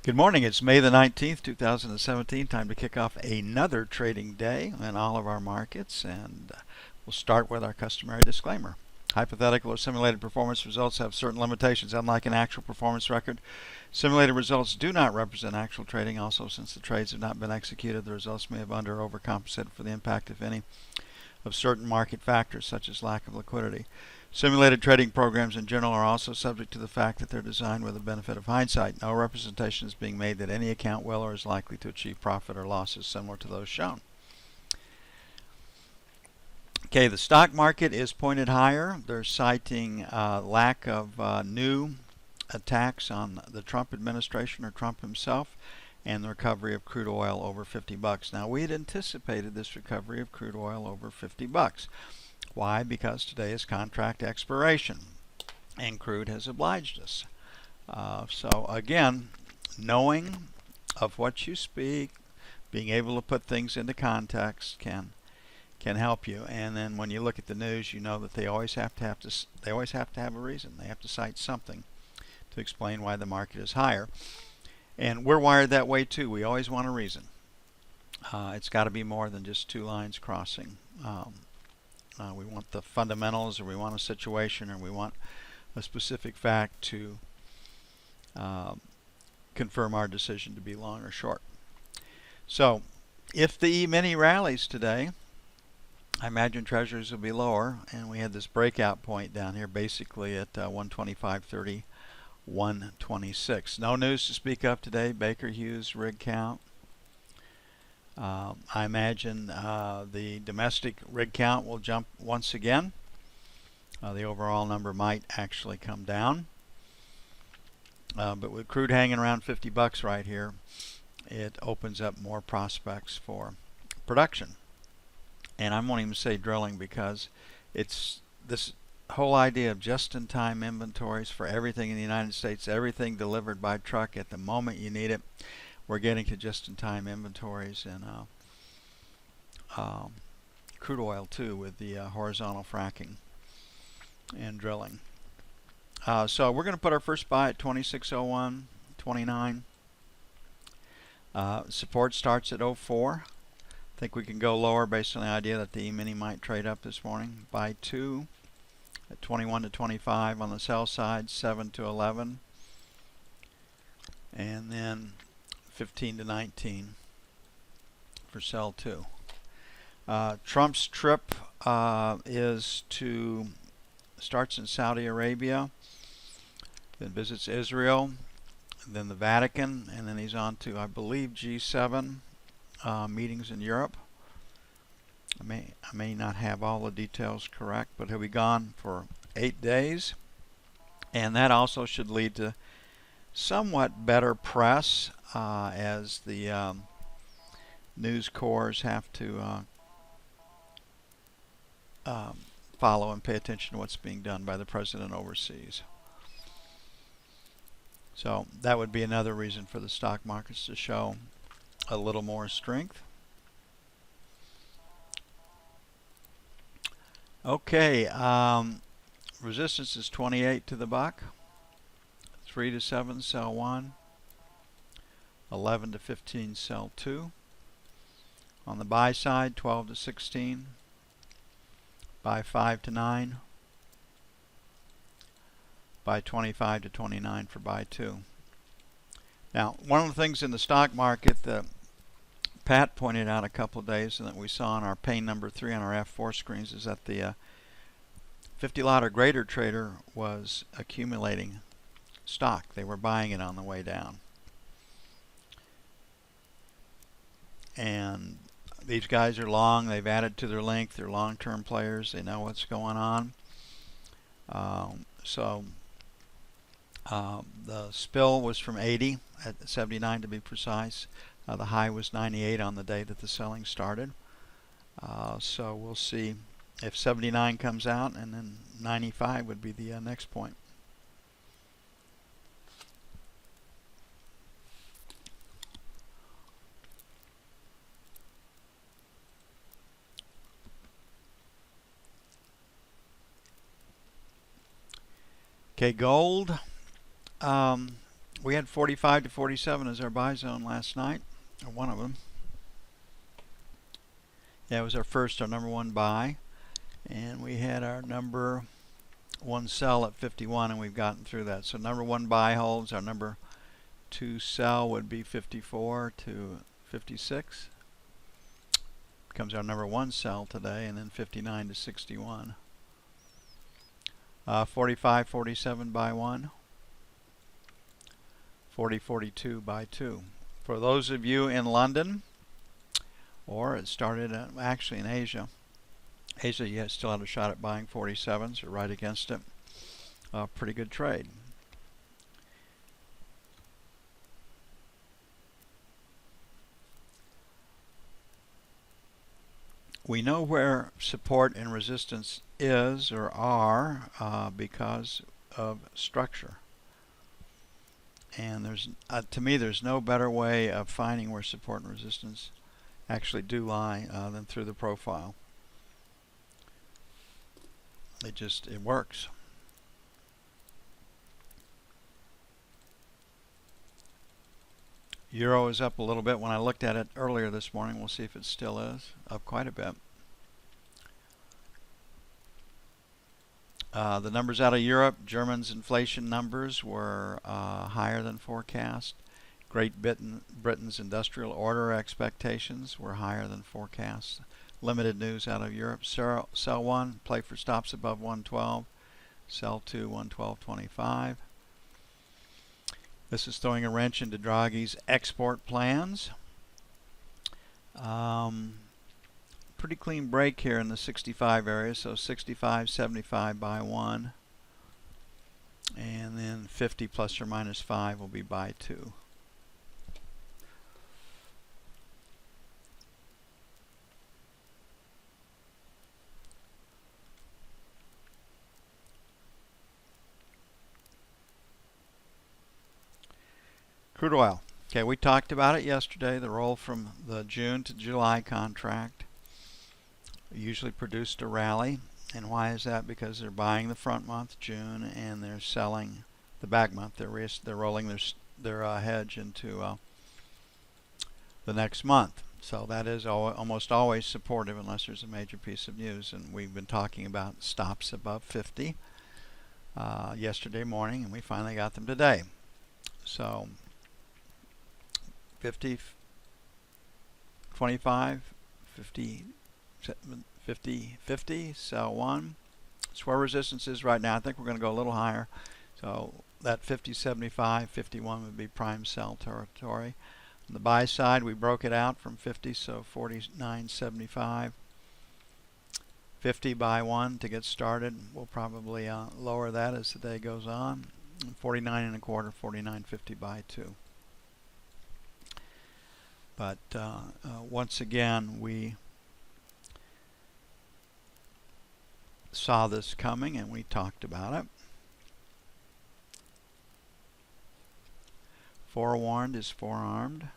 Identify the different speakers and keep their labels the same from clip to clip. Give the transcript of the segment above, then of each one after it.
Speaker 1: Good morning. It's May the 19th, 2017. Time to kick off another trading day in all of our markets, and we'll start with our customary disclaimer. Hypothetical or simulated performance results have certain limitations. Unlike an actual performance record, simulated results do not represent actual trading. Also, since the trades have not been executed, the results may have under or overcompensated for the impact, if any, of certain market factors such as lack of liquidity. Simulated trading programs in general are also subject to the fact that they're designed with the benefit of hindsight. No representation is being made that any account will or is likely to achieve profit or losses similar to those shown. Okay, the stock market is pointed higher. They're citing lack of new attacks on the Trump administration or Trump himself, and the recovery of crude oil over 50 bucks. Now, we had anticipated this recovery of crude oil over 50 bucks. Why? Because today is contract expiration, and crude has obliged us. So again, knowing of what you speak, being able to put things into context can help you. And then when you look at the news, you know that they always have to have a reason. They have to cite something to explain why the market is higher. And we're wired that way too. We always want a reason. It's got to be more than just two lines crossing. We want the fundamentals, or we want a situation, or we want a specific fact to confirm our decision to be long or short. So if the E-mini rallies today, I imagine treasuries will be lower, and we had this breakout point down here basically at 125.30, 126. No news to speak of today. Baker Hughes rig count. I imagine the domestic rig count will jump once again. The overall number might actually come down. But with crude hanging around 50 bucks right here, it opens up more prospects for production. And I won't even say drilling, because it's this whole idea of just-in-time inventories for everything in the United States, everything delivered by truck at the moment you need it. We're getting to just-in-time inventories in crude oil too, with the horizontal fracking and drilling. So we're going to put our first buy at 26.01.29. Support starts at 04. I think we can go lower based on the idea that the E-mini might trade up this morning. Buy 2 at 21 to 25 on the sell side, 7 to 11, and then 15 to 19 for sell 2. Trump's trip starts in Saudi Arabia, then visits Israel, then the Vatican, and then he's on to, I believe, G7 meetings in Europe. I may not have all the details correct, but he'll be gone for 8 days, and that also should lead to somewhat better press as the news corps have to follow and pay attention to what's being done by the president overseas. So that would be another reason for the stock markets to show a little more strength. Okay, resistance is 28 to the buck, 3 to 7 sell 1, 11 to 15 sell 2. On the buy side, 12 to 16, buy 5 to 9, buy 25 to 29 for buy 2. Now, one of the things in the stock market that Pat pointed out a couple of days, and that we saw on our pane number 3 on our F4 screens, is that the 50 lot or greater trader was accumulating stock. They were buying it on the way down. And these guys are long. They've added to their length. They're long-term players. They know what's going on. The spill was from 80 at 79 to be precise. The high was 98 on the day that the selling started. So we'll see if 79 comes out, and then 95 would be the next point. Okay, gold. We had 45 to 47 as our buy zone last night, or one of them. Yeah, it was our number one buy, and we had our number one sell at 51, and we've gotten through that. So number one buy holds. Our number two sell would be 54 to 56. Becomes our number one sell today, and then 59 to 61. 45, 47 by 1. 40, 42 by 2. For those of you in London, or it started actually in Asia. Asia, you still had a shot at buying 47s, or right against it. Pretty good trade. We know where support and resistance is or are because of structure. And there's, to me, there's no better way of finding where support and resistance actually do lie than through the profile. It works. Euro is up a little bit. When I looked at it earlier this morning, we'll see if it still is up quite a bit. The numbers out of Europe, Germany's inflation numbers were higher than forecast. Great Britain's industrial order expectations were higher than forecast. Limited news out of Europe. Sell 1, play for stops above 112. Sell 2, 112.25. This is throwing a wrench into Draghi's export plans. Pretty clean break here in the 65 area, so 65, 75 by 1. And then 50 plus or minus 5 will be by 2. Crude oil. Okay, we talked about it yesterday, the roll from the June to July contract usually produced a rally. And why is that? Because they're buying the front month, June, and they're selling the back month. They're rolling their hedge into the next month. So that is almost always supportive unless there's a major piece of news. And we've been talking about stops above 50 yesterday morning, and we finally got them today. So 50, 25, 50, 50, 50, sell 1. That's where resistance is right now. I think we're going to go a little higher. So that 50, 75, 51 would be prime sell territory. On the buy side, we broke it out from 50, so 49.75. 50 by 1 to get started. We'll probably lower that as the day goes on. 49 1/4, 49.50 by 2. But once again, we saw this coming and we talked about it. Forewarned is forearmed.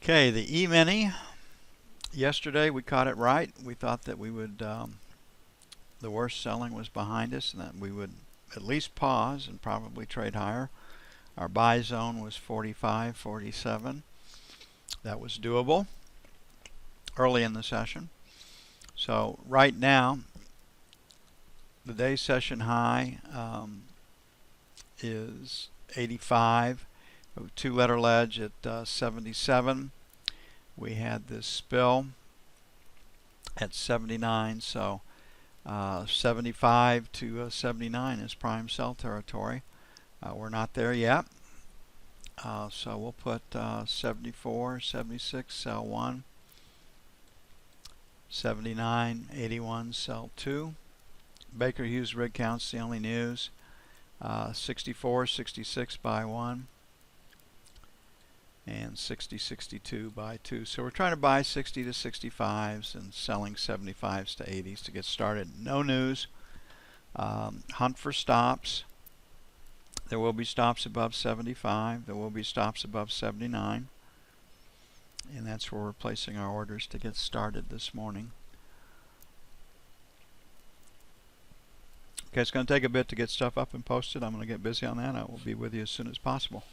Speaker 1: Okay, the E-mini. Yesterday we caught it right. We thought that we would, the worst selling was behind us and that we would at least pause and probably trade higher. Our buy zone was 45, 47. That was doable early in the session. So right now, the day session high is 85. Two-letter ledge at 77. We had this spill at 79, so 75 to 79 is prime sell territory. We're not there yet, so we'll put 74, 76, sell 1, 79, 81, sell 2. Baker Hughes rig count's the only news. 64, 66 by 1. And 60, 62 by 2. So we're trying to buy 60 to 65s and selling 75s to 80s to get started. No news. Hunt for stops. There will be stops above 75. There will be stops above 79. And that's where we're placing our orders to get started this morning. Okay, it's going to take a bit to get stuff up and posted. I'm going to get busy on that. I will be with you as soon as possible.